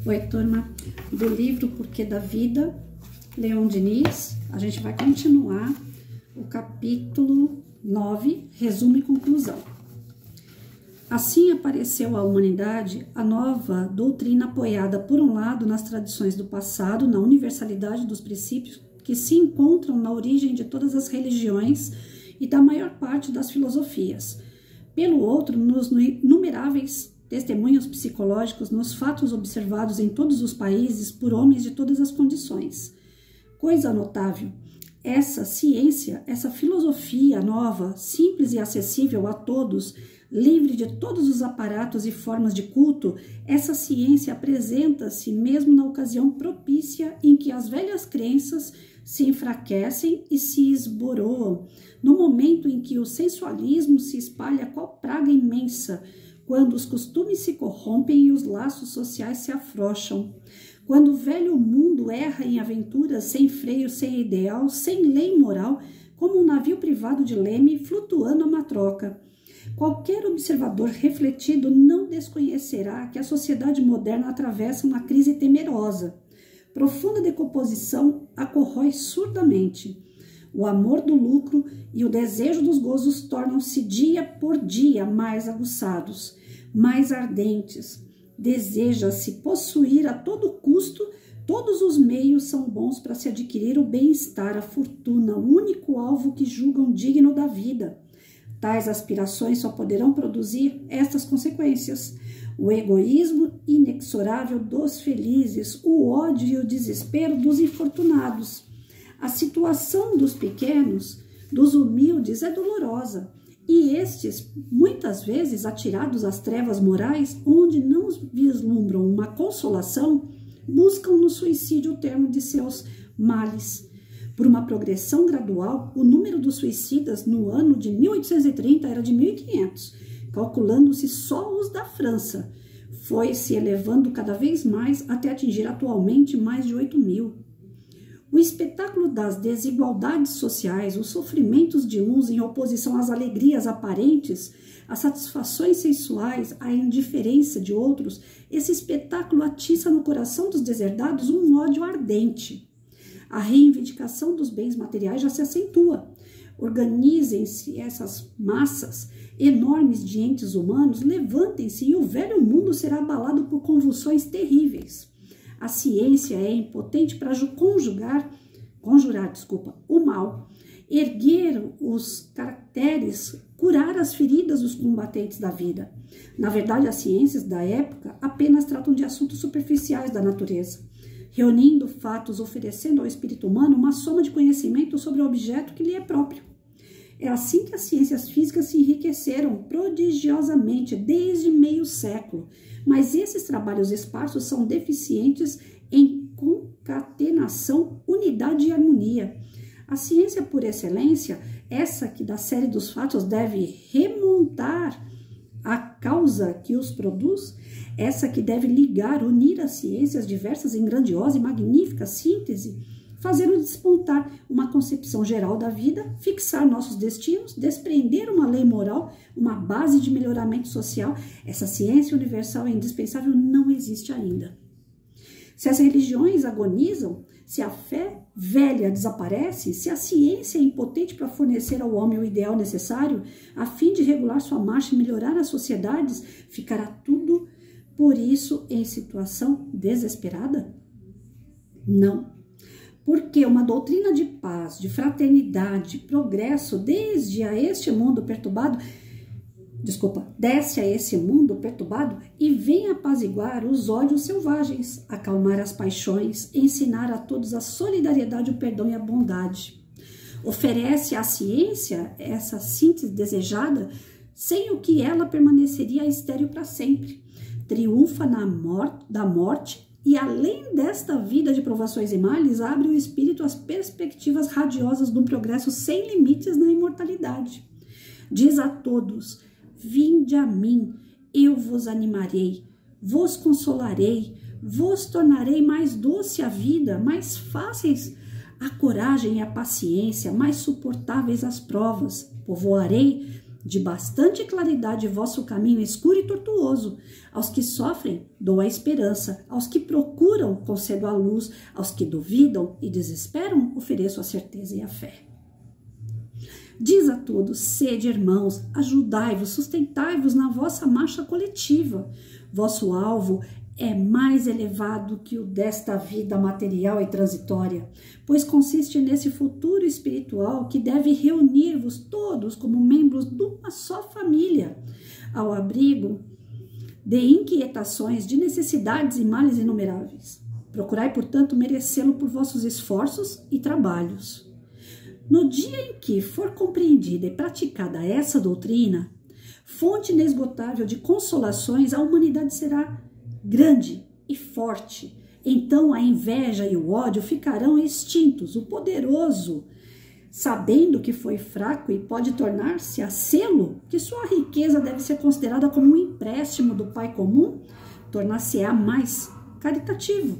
Oi, turma, do livro Porquê da Vida, Leon Denis. A gente vai continuar o capítulo 9, resumo e conclusão. Assim apareceu à humanidade a nova doutrina apoiada, por um lado, nas tradições do passado, na universalidade dos princípios que se encontram na origem de todas as religiões e da maior parte das filosofias. Pelo outro, nos inumeráveis testemunhos psicológicos, nos fatos observados em todos os países por homens de todas as condições. Coisa notável, essa ciência, essa filosofia nova, simples e acessível a todos, livre de todos os aparatos e formas de culto, essa ciência apresenta-se mesmo na ocasião propícia em que as velhas crenças se enfraquecem e se esboroam, no momento em que o sensualismo se espalha qual praga imensa, quando os costumes se corrompem e os laços sociais se afrouxam, quando o velho mundo erra em aventuras sem freio, sem ideal, sem lei moral, como um navio privado de leme flutuando a matroca. Qualquer observador refletido não desconhecerá que a sociedade moderna atravessa uma crise temerosa. Profunda decomposição a corrói surdamente. O amor do lucro e o desejo dos gozos tornam-se dia por dia mais aguçados, mais ardentes. Deseja-se possuir a todo custo, todos os meios são bons para se adquirir o bem-estar, a fortuna, o único alvo que julgam digno da vida. Tais aspirações só poderão produzir estas consequências: o egoísmo inexorável dos felizes, o ódio e o desespero dos infortunados. A situação dos pequenos, dos humildes, é dolorosa, e estes, muitas vezes atirados às trevas morais, onde não vislumbram uma consolação, buscam no suicídio o termo de seus males. Por uma progressão gradual, o número dos suicidas no ano de 1830 era de 1.500, calculando-se só os da França. Foi se elevando cada vez mais até atingir atualmente mais de 8.000. O espetáculo das desigualdades sociais, os sofrimentos de uns em oposição às alegrias aparentes, às satisfações sensuais, à indiferença de outros, esse espetáculo atiça no coração dos deserdados um ódio ardente. A reivindicação dos bens materiais já se acentua. Organizem-se essas massas enormes de entes humanos, levantem-se e o velho mundo será abalado por convulsões terríveis. A ciência é impotente para conjurar o mal, erguer os caracteres, curar as feridas dos combatentes da vida. Na verdade, as ciências da época apenas tratam de assuntos superficiais da natureza, reunindo fatos, oferecendo ao espírito humano uma soma de conhecimento sobre o objeto que lhe é próprio. É assim que as ciências físicas se enriqueceram prodigiosamente desde meio século, mas esses trabalhos esparsos são deficientes em concatenação, unidade e harmonia. A ciência por excelência, essa que da série dos fatos deve remontar a causa que os produz, essa que deve ligar, unir as ciências diversas em grandiosa e magnífica síntese, fazer despontar uma concepção geral da vida, fixar nossos destinos, desprender uma lei moral, uma base de melhoramento social. Essa ciência universal e indispensável não existe ainda. Se as religiões agonizam, se a fé velha desaparece, se a ciência é impotente para fornecer ao homem o ideal necessário, a fim de regular sua marcha e melhorar as sociedades, ficará tudo, por isso, em situação desesperada? Não. Porque uma doutrina de paz, de fraternidade, de progresso, desce a esse mundo perturbado e vem apaziguar os ódios selvagens, acalmar as paixões, ensinar a todos a solidariedade, o perdão e a bondade. Oferece à ciência essa síntese desejada, sem o que ela permaneceria estéril para sempre. Triunfa da morte, e além desta vida de provações e males, abre o espírito às perspectivas radiosas de um progresso sem limites na imortalidade. Diz a todos: vinde a mim, eu vos animarei, vos consolarei, vos tornarei mais doce a vida, mais fáceis a coragem e a paciência, mais suportáveis as provas. Povoarei de bastante claridade vosso caminho escuro e tortuoso. Aos que sofrem, dou a esperança. Aos que procuram, concedo a luz. Aos que duvidam e desesperam, ofereço a certeza e a fé. Diz a todos, sede irmãos, ajudai-vos, sustentai-vos na vossa marcha coletiva. Vosso alvo é mais elevado que o desta vida material e transitória, pois consiste nesse futuro espiritual que deve reunir-vos todos como membros de uma só família, ao abrigo de inquietações, de necessidades e males inumeráveis. Procurai, portanto, merecê-lo por vossos esforços e trabalhos. No dia em que for compreendida e praticada essa doutrina, fonte inesgotável de consolações, a humanidade será grande e forte. Então a inveja e o ódio ficarão extintos. O poderoso, sabendo que foi fraco e pode tornar-se a selo, que sua riqueza deve ser considerada como um empréstimo do Pai comum, tornar-se-á mais caritativo,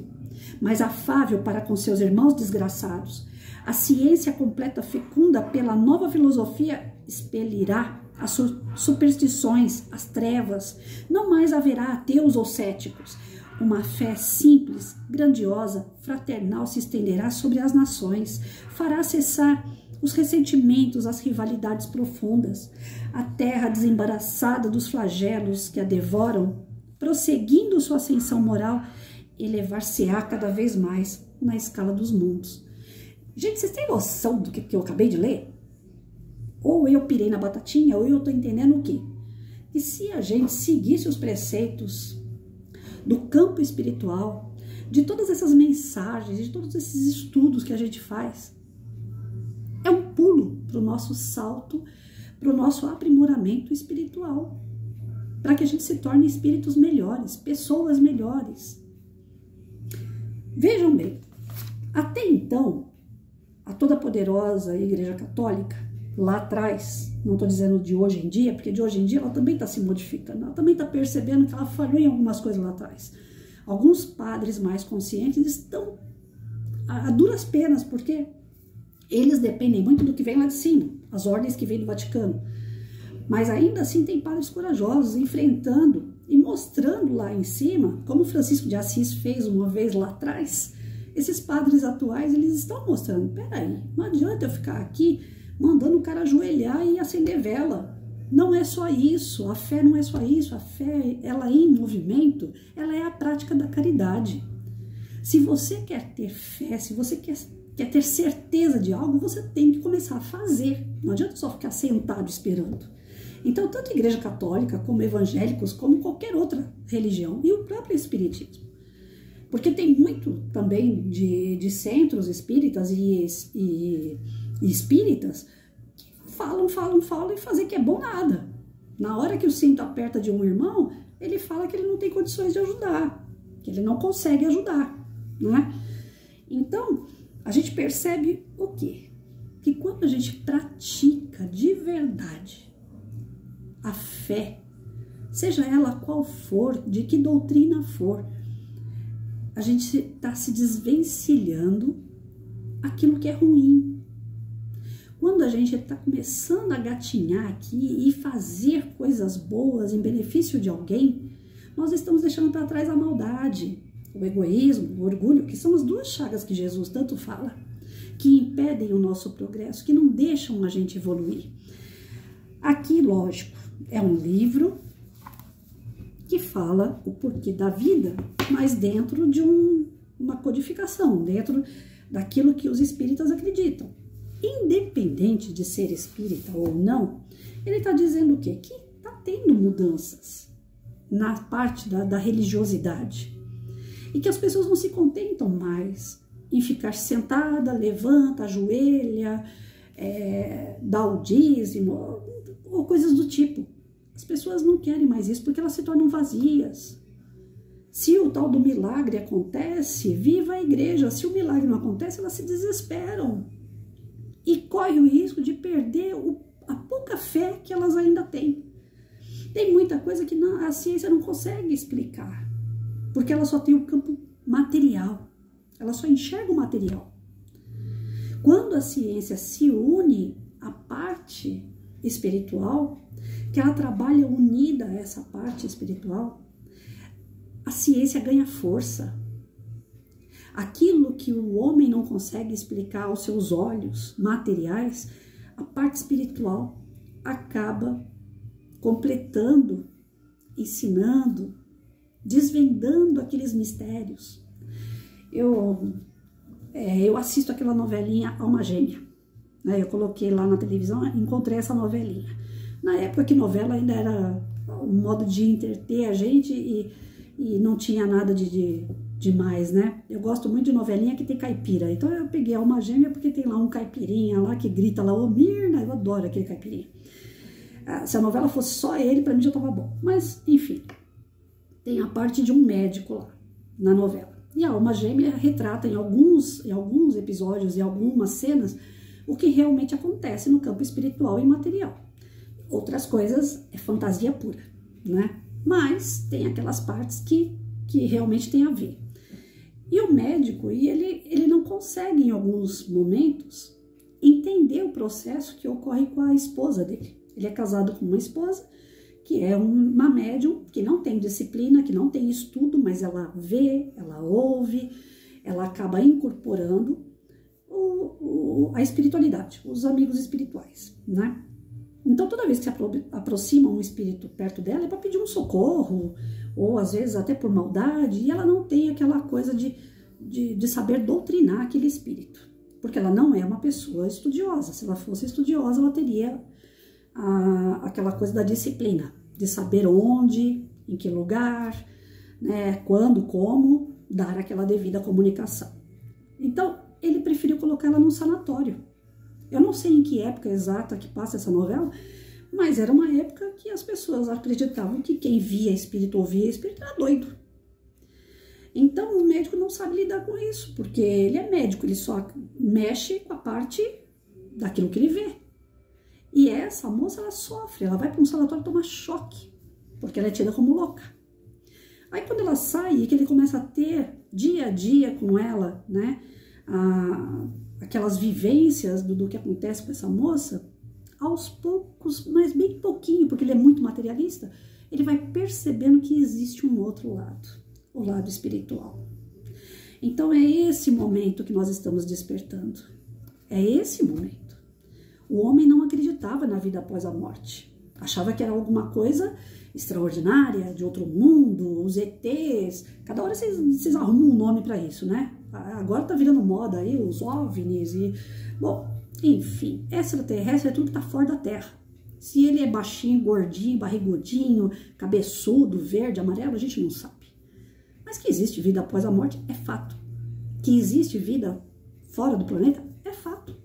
mais afável para com seus irmãos desgraçados. A ciência completa, fecunda pela nova filosofia, expelirá as superstições, as trevas. Não mais haverá ateus ou céticos. Uma fé simples, grandiosa, fraternal se estenderá sobre as nações, fará cessar os ressentimentos, as rivalidades profundas. A terra desembaraçada dos flagelos que a devoram, prosseguindo sua ascensão moral, elevar-se-á cada vez mais na escala dos mundos. Gente, vocês têm noção do que eu acabei de ler? Ou eu pirei na batatinha, ou eu estou entendendo o quê? E se a gente seguisse os preceitos do campo espiritual, de todas essas mensagens, de todos esses estudos que a gente faz, é um pulo para o nosso salto, para o nosso aprimoramento espiritual, para que a gente se torne espíritos melhores, pessoas melhores. Vejam bem, até então, a toda-poderosa Igreja Católica, lá atrás, não estou dizendo de hoje em dia, porque de hoje em dia ela também está se modificando, ela também está percebendo que ela falhou em algumas coisas lá atrás. Alguns padres mais conscientes estão a duras penas, porque eles dependem muito do que vem lá de cima, as ordens que vêm do Vaticano. Mas ainda assim tem padres corajosos enfrentando e mostrando lá em cima, como Francisco de Assis fez uma vez lá atrás. Esses padres atuais, eles estão mostrando, peraí, não adianta eu ficar aqui mandando o cara ajoelhar e acender vela. Não é só isso, a fé não é só isso, a fé, ela é em movimento, ela é a prática da caridade. Se você quer ter fé, se você quer ter certeza de algo, você tem que começar a fazer. Não adianta só ficar sentado esperando. Então, tanto a Igreja Católica, como evangélicos, como qualquer outra religião, e o próprio Espiritismo. Porque tem muito também de centros espíritas e espíritas que falam e fazer que é bom nada. Na hora que o cinto aperta de um irmão, ele fala que ele não tem condições de ajudar, que ele não consegue ajudar, né? Então, a gente percebe o quê? Que quando a gente pratica de verdade a fé, seja ela qual for, de que doutrina for, a gente está se desvencilhando aquilo que é ruim. Quando a gente está começando a gatinhar aqui e fazer coisas boas em benefício de alguém, nós estamos deixando para trás a maldade, o egoísmo, o orgulho, que são as duas chagas que Jesus tanto fala, que impedem o nosso progresso, que não deixam a gente evoluir. Aqui, lógico, é um livro que fala o porquê da vida, mas dentro de uma codificação, dentro daquilo que os espíritas acreditam. Independente de ser espírita ou não, ele está dizendo o quê? Que está tendo mudanças na parte da religiosidade. E que as pessoas não se contentam mais em ficar sentada, levanta, ajoelha, dá o dízimo, ou coisas do tipo. As pessoas não querem mais isso porque elas se tornam vazias. Se o tal do milagre acontece, viva a igreja. Se o milagre não acontece, elas se desesperam. E corre o risco de perder a pouca fé que elas ainda têm. Tem muita coisa que a ciência não consegue explicar. Porque ela só tem o campo material. Ela só enxerga o material. Quando a ciência se une à parte espiritual, que ela trabalha unida a essa parte espiritual, a ciência ganha força. Aquilo que o homem não consegue explicar aos seus olhos materiais, a parte espiritual acaba completando, ensinando, desvendando aqueles mistérios. Eu assisto aquela novelinha Alma Gêmea, né? Eu coloquei lá na televisão, encontrei essa novelinha. Na época que novela ainda era um modo de entreter a gente e não tinha nada de mais, né? Eu gosto muito de novelinha que tem caipira. Então eu peguei a Alma Gêmea porque tem lá um caipirinha lá que grita lá, ô Mirna, eu adoro aquele caipirinha. Se a novela fosse só ele, pra mim já tava bom. Mas, enfim, tem a parte de um médico lá na novela. E a Alma Gêmea retrata em alguns episódios e algumas cenas o que realmente acontece no campo espiritual e material. Outras coisas é fantasia pura, né? Mas tem aquelas partes que realmente tem a ver. E o médico, ele não consegue em alguns momentos entender o processo que ocorre com a esposa dele. Ele é casado com uma esposa que é uma médium que não tem disciplina, que não tem estudo, mas ela vê, ela ouve, ela acaba incorporando a espiritualidade, os amigos espirituais, né? Então, toda vez que se aproxima um espírito perto dela é para pedir um socorro, ou às vezes até por maldade, e ela não tem aquela coisa de saber doutrinar aquele espírito, porque ela não é uma pessoa estudiosa. Se ela fosse estudiosa, ela teria aquela coisa da disciplina, de saber onde, em que lugar, né, quando, como dar aquela devida comunicação. Então, ele preferiu colocar ela num sanatório. Eu não sei em que época exata que passa essa novela, mas era uma época que as pessoas acreditavam que quem via espírito, ouvia espírito, era doido. Então, o médico não sabe lidar com isso, porque ele é médico, ele só mexe com a parte daquilo que ele vê. E essa moça, ela sofre, ela vai para um sanatório tomar choque, porque ela é tida como louca. Aí quando ela sai e que ele começa a ter dia a dia com ela, né, aquelas vivências do que acontece com essa moça, aos poucos, mas bem pouquinho, porque ele é muito materialista, ele vai percebendo que existe um outro lado, o lado espiritual. Então é esse momento que nós estamos despertando, é esse momento. O homem não acreditava na vida após a morte. Achava que era alguma coisa extraordinária, de outro mundo, os ETs. Cada hora vocês arrumam um nome para isso, né? Agora tá virando moda aí, os OVNIs e... Bom, enfim, extraterrestre é tudo que tá fora da Terra. Se ele é baixinho, gordinho, barrigudinho, cabeçudo, verde, amarelo, a gente não sabe. Mas que existe vida após a morte é fato. Que existe vida fora do planeta é fato.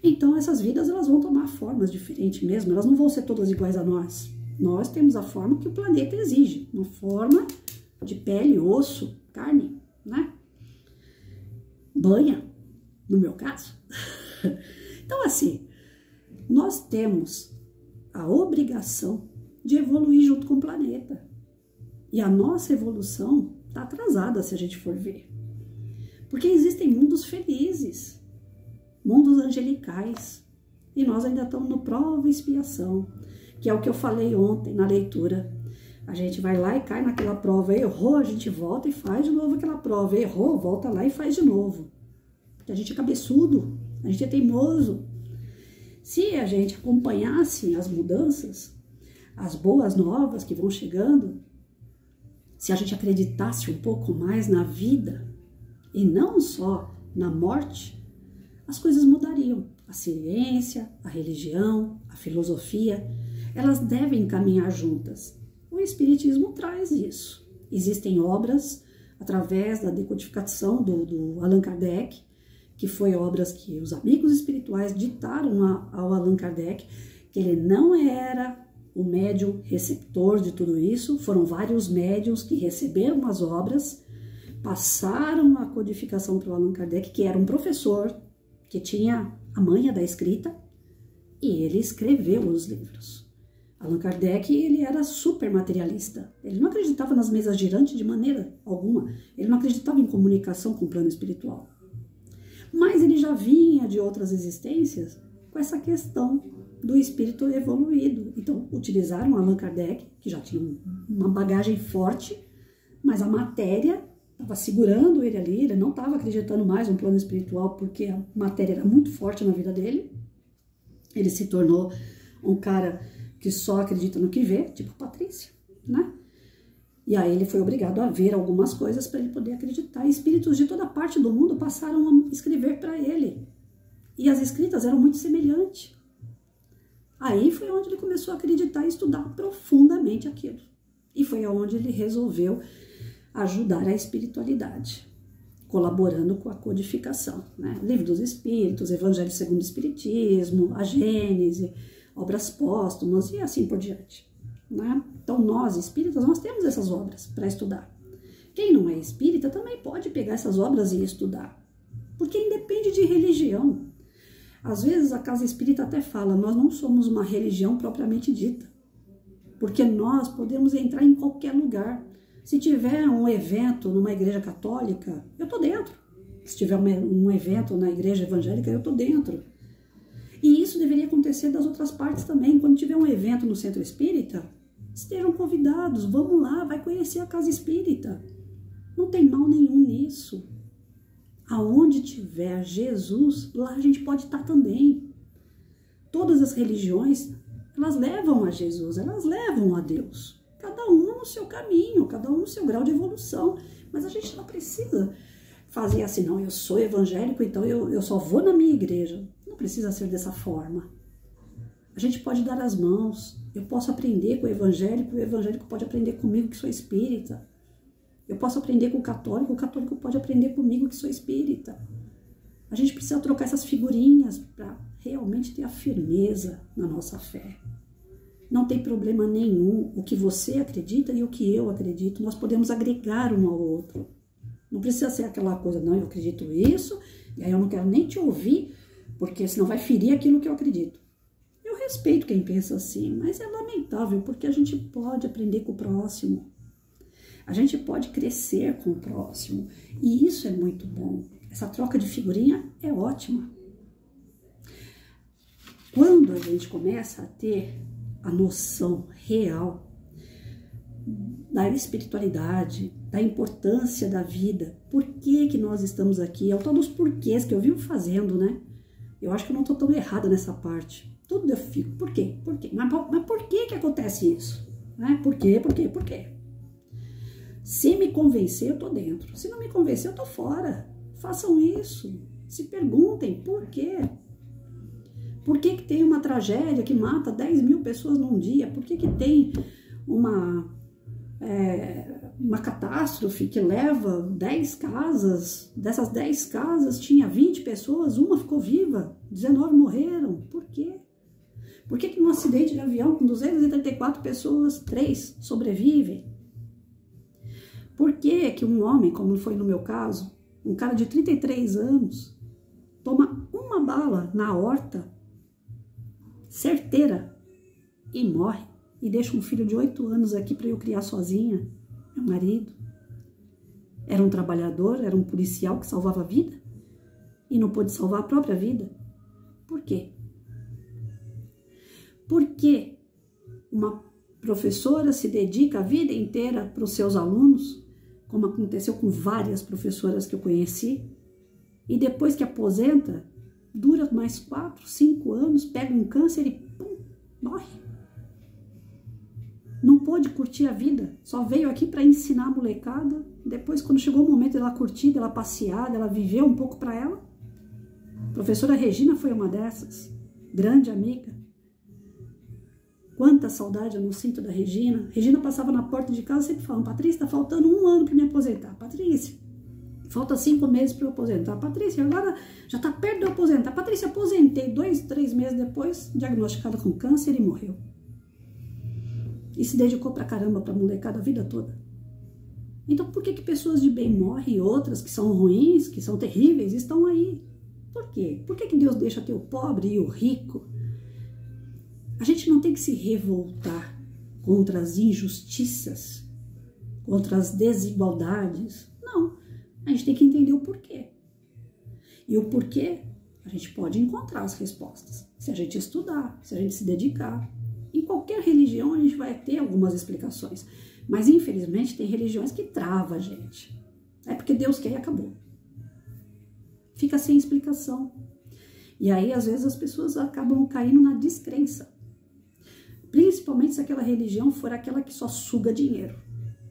Então, essas vidas, elas vão tomar formas diferentes mesmo, elas não vão ser todas iguais a nós. Nós temos a forma que o planeta exige, uma forma de pele, osso, carne, né? Banha, no meu caso. Então, assim, nós temos a obrigação de evoluir junto com o planeta. E a nossa evolução está atrasada, se a gente for ver. Porque existem mundos felizes, mundos angelicais, e nós ainda estamos no prova e expiação, que é o que eu falei ontem na leitura. A gente vai lá e cai naquela prova, errou, a gente volta e faz de novo aquela prova, errou, volta lá e faz de novo. Porque a gente é cabeçudo, a gente é teimoso. Se a gente acompanhasse as mudanças, as boas novas que vão chegando, se a gente acreditasse um pouco mais na vida e não só na morte, as coisas mudariam. A ciência, a religião, a filosofia, elas devem caminhar juntas. O Espiritismo traz isso. Existem obras, através da decodificação do Allan Kardec, que foi obras que os amigos espirituais ditaram ao Allan Kardec, que ele não era o médium receptor de tudo isso, foram vários médiums que receberam as obras, passaram a codificação para o Allan Kardec, que era um professor, que tinha a manha da escrita, e ele escreveu os livros. Allan Kardec, ele era super materialista, ele não acreditava nas mesas girantes de maneira alguma, ele não acreditava em comunicação com o plano espiritual. Mas ele já vinha de outras existências com essa questão do espírito evoluído. Então, utilizaram Allan Kardec, que já tinha uma bagagem forte, mas a matéria estava segurando ele ali, ele não estava acreditando mais no plano espiritual, porque a matéria era muito forte na vida dele. Ele se tornou um cara que só acredita no que vê, tipo Patrícia, né? E aí ele foi obrigado a ver algumas coisas para ele poder acreditar. Espíritos de toda parte do mundo passaram a escrever para ele. E as escritas eram muito semelhantes. Aí foi onde ele começou a acreditar e estudar profundamente aquilo. E foi onde ele resolveu ajudar a espiritualidade, colaborando com a codificação, né? Livro dos Espíritos, Evangelho segundo o Espiritismo, a Gênese, obras póstumas e assim por diante, né? Então nós, espíritas, nós temos essas obras para estudar. Quem não é espírita também pode pegar essas obras e estudar, porque independe de religião. Às vezes a casa espírita até fala, nós não somos uma religião propriamente dita, porque nós podemos entrar em qualquer lugar. Se tiver um evento numa igreja católica, eu tô dentro. Se tiver um evento na igreja evangélica, eu tô dentro. E isso deveria acontecer das outras partes também. Quando tiver um evento no centro espírita, estejam convidados, vamos lá, vai conhecer a casa espírita. Não tem mal nenhum nisso. Aonde tiver Jesus, lá a gente pode estar também. Todas as religiões, elas levam a Jesus, elas levam a Deus. Cada uma no seu caminho, cada um no seu grau de evolução. Mas a gente não precisa fazer assim, não, eu sou evangélico, então eu só vou na minha igreja. Não precisa ser dessa forma. A gente pode dar as mãos. Eu posso aprender com o evangélico pode aprender comigo que sou espírita. Eu posso aprender com o católico pode aprender comigo que sou espírita. A gente precisa trocar essas figurinhas para realmente ter a firmeza na nossa fé. Não tem problema nenhum o que você acredita e o que eu acredito. Nós podemos agregar um ao outro. Não precisa ser aquela coisa, não, eu acredito isso, e aí eu não quero nem te ouvir, porque senão vai ferir aquilo que eu acredito. Eu respeito quem pensa assim, mas é lamentável, porque a gente pode aprender com o próximo. A gente pode crescer com o próximo. E isso é muito bom. Essa troca de figurinha é ótima. Quando a gente começa a ter a noção real da espiritualidade, da importância da vida, por que nós estamos aqui, é o tal dos porquês que eu vivo fazendo, né? Eu acho que eu não estou tão errada nessa parte. Tudo eu fico, por quê? Por quê? Mas por que acontece isso? Né? Por quê? Se me convencer, eu estou dentro. Se não me convencer, eu estou fora. Façam isso. Se perguntem por quê. Por que tem uma tragédia que mata 10 mil pessoas num dia? Por que tem uma catástrofe que leva 10 casas? Dessas 10 casas tinha 20 pessoas, uma ficou viva, 19 morreram. Por quê? Por que num acidente de avião com 234 pessoas, 3 sobrevivem? Por que um homem, como foi no meu caso, um cara de 33 anos, toma uma bala na aorta, certeira, e morre, e deixa um filho de 8 anos aqui para eu criar sozinha, meu marido? Era um trabalhador, era um policial que salvava a vida, e não pôde salvar a própria vida? Por quê? Por que uma professora se dedica a vida inteira para os seus alunos, como aconteceu com várias professoras que eu conheci, e depois que aposenta, dura mais 4, 5 anos, pega um câncer e pum, morre? Não pôde curtir a vida, só veio aqui para ensinar a molecada. Depois, quando chegou o momento dela curtir, dela passear, dela viver um pouco para ela. A professora Regina foi uma dessas, grande amiga. Quanta saudade eu não sinto da Regina. Regina passava na porta de casa sempre falando, Patrícia, tá faltando 1 ano para me aposentar. Patrícia, falta 5 meses para eu aposentar. Patrícia, agora já tá perto de eu aposentar. Patrícia, aposentei 2, 3 meses depois, diagnosticada com câncer e morreu. E se dedicou pra caramba pra molecada a vida toda. Então por que pessoas de bem morrem e outras que são ruins, que são terríveis, estão aí? Por quê? Por que Deus deixa ter o pobre e o rico? A gente não tem que se revoltar contra as injustiças, contra as desigualdades. Não, a gente tem que entender o porquê. E o porquê A gente pode encontrar as respostas, se a gente estudar, se a gente se dedicar. Em qualquer religião a gente vai ter algumas explicações, mas infelizmente tem religiões que travam a gente. É porque Deus quer e acabou. Fica sem explicação. E aí às vezes as pessoas acabam caindo na descrença. Principalmente se aquela religião for aquela que só suga dinheiro,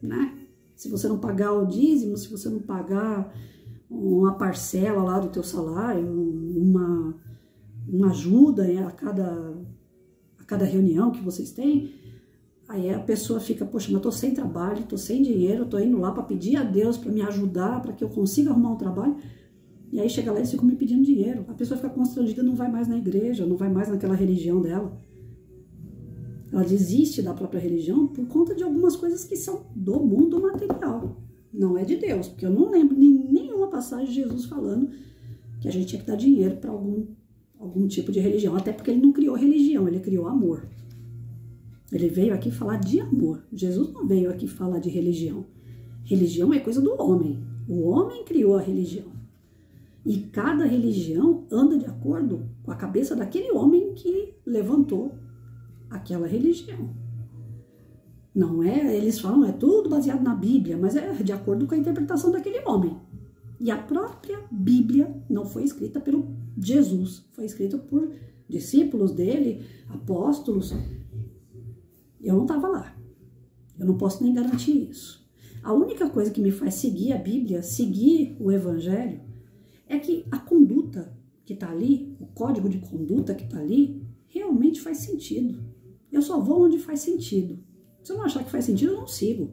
né? Se você não pagar o dízimo, se você não pagar uma parcela lá do teu salário, uma ajuda a cada reunião que vocês têm, aí a pessoa fica, poxa, mas eu tô sem trabalho, tô sem dinheiro, tô indo lá para pedir a Deus para me ajudar, para que eu consiga arrumar um trabalho, e aí chega lá e eles ficam me pedindo dinheiro. A pessoa fica constrangida, não vai mais na igreja, não vai mais naquela religião dela. Ela desiste da própria religião por conta de algumas coisas que são do mundo material. Não é de Deus, porque eu não lembro nenhuma passagem de Jesus falando que a gente tinha que dar dinheiro para algum tipo de religião. Até porque ele não criou religião, ele criou amor. Ele veio aqui falar de amor. Jesus não veio aqui falar de religião. Religião é coisa do homem. O homem criou a religião. E cada religião anda de acordo com a cabeça daquele homem que levantou aquela religião. Não é, eles falam, é tudo baseado na Bíblia, mas é de acordo com a interpretação daquele homem. E a própria Bíblia não foi escrita pelo Jesus, foi escrita por discípulos dele, apóstolos. Eu não estava lá. Eu não posso nem garantir isso. A única coisa que me faz seguir a Bíblia, seguir o Evangelho, é que a conduta que está ali, o código de conduta que está ali, realmente faz sentido. Eu só vou onde faz sentido. Se eu não achar que faz sentido, eu não sigo.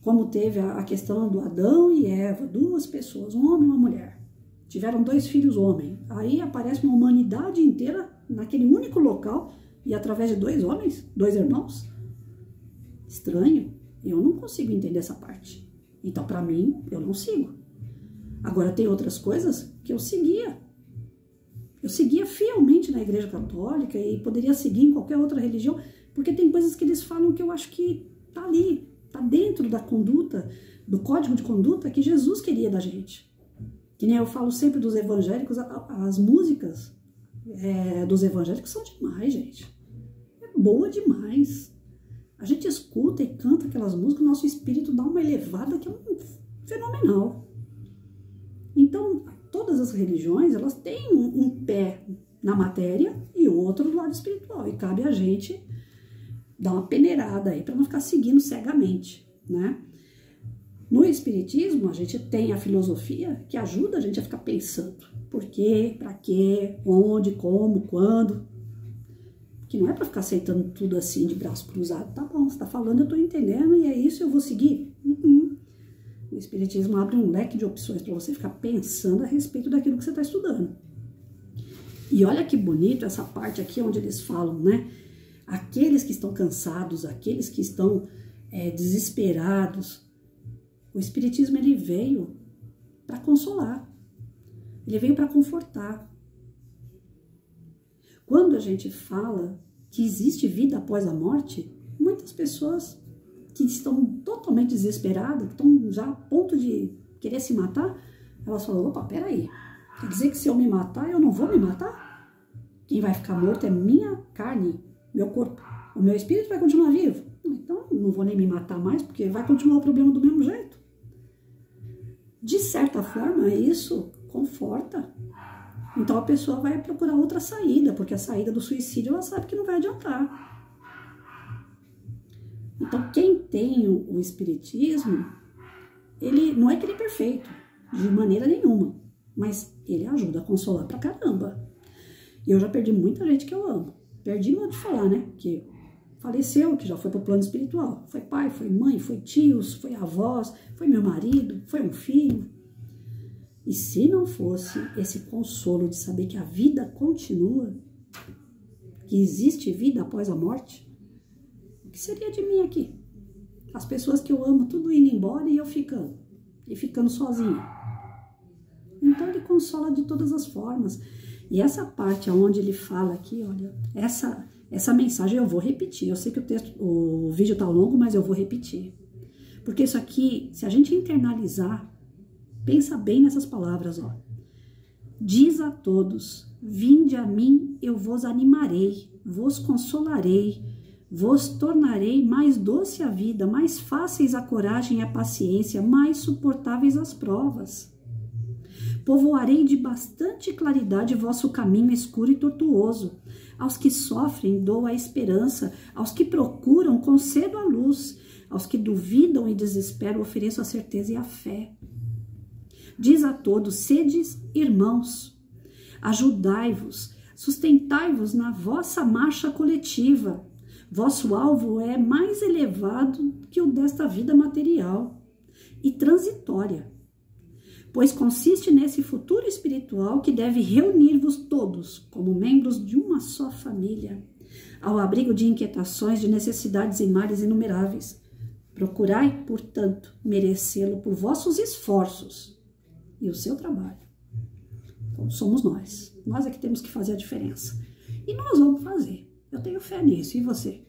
Como teve a questão do Adão e Eva, duas pessoas, um homem e uma mulher. Tiveram 2 filhos homem. Aí aparece uma humanidade inteira naquele único local e através de 2 homens, 2 irmãos. Estranho. Eu não consigo entender essa parte. Então, para mim, eu não sigo. Agora, tem outras coisas que eu seguia. Eu seguia fielmente na Igreja Católica e poderia seguir em qualquer outra religião, porque tem coisas que eles falam que eu acho que tá ali, tá dentro da conduta, do código de conduta que Jesus queria da gente. Que nem eu falo sempre dos evangélicos, as músicas dos evangélicos são demais, gente. É boa demais. A gente escuta e canta aquelas músicas, o nosso espírito dá uma elevada que é fenomenal. Então, todas as religiões, elas têm um pé na matéria e outro do lado espiritual. E cabe a gente dar uma peneirada aí para não ficar seguindo cegamente, né? No espiritismo, a gente tem a filosofia que ajuda a gente a ficar pensando. Por quê, para quê, onde, como, quando. Que não é para ficar aceitando tudo assim de braço cruzado. Tá bom, você tá falando, eu tô entendendo e é isso, eu vou seguir. O espiritismo abre um leque de opções para você ficar pensando a respeito daquilo que você está estudando. E olha que bonito essa parte aqui onde eles falam, né? Aqueles que estão cansados, aqueles que estão desesperados. O espiritismo, ele veio para consolar. Ele veio para confortar. Quando a gente fala que existe vida após a morte, muitas pessoas que estão totalmente desesperadas, que estão já a ponto de querer se matar, elas falam, opa, peraí, quer dizer que se eu me matar, eu não vou me matar? Quem vai ficar morto é minha carne, meu corpo. O meu espírito vai continuar vivo. Então, não vou nem me matar mais, porque vai continuar o problema do mesmo jeito. De certa forma, isso conforta. Então, a pessoa vai procurar outra saída, porque a saída do suicídio, ela sabe que não vai adiantar. Então, quem tem o espiritismo, ele não é que ele é perfeito, de maneira nenhuma, mas ele ajuda a consolar pra caramba. E eu já perdi muita gente que eu amo. Perdi modo de falar, né? Que faleceu, que já foi pro plano espiritual. Foi pai, foi mãe, foi tios, foi avós, foi meu marido, foi um filho. E se não fosse esse consolo de saber que a vida continua, que existe vida após a morte, o que seria de mim aqui? As pessoas que eu amo, tudo indo embora e eu ficando sozinha. Então ele consola de todas as formas. E essa parte onde ele fala aqui, olha, essa mensagem eu vou repetir. Eu sei que o vídeo tá longo, mas eu vou repetir. Porque isso aqui, se a gente internalizar, pensa bem nessas palavras, ó. Diz a todos: vinde a mim, eu vos animarei, vos consolarei, vos tornarei mais doce a vida, mais fáceis a coragem e a paciência, mais suportáveis as provas. Povoarei de bastante claridade vosso caminho escuro e tortuoso. Aos que sofrem dou a esperança, aos que procuram concedo a luz, aos que duvidam e desesperam ofereço a certeza e a fé. Diz a todos: sedes irmãos, ajudai-vos, sustentai-vos na vossa marcha coletiva. Vosso alvo é mais elevado que o desta vida material e transitória, pois consiste nesse futuro espiritual que deve reunir-vos todos como membros de uma só família, ao abrigo de inquietações, de necessidades e males inumeráveis. Procurai, portanto, merecê-lo por vossos esforços e o seu trabalho. Então, somos nós é que temos que fazer a diferença. E nós vamos fazer. Eu tenho fé nisso. E você?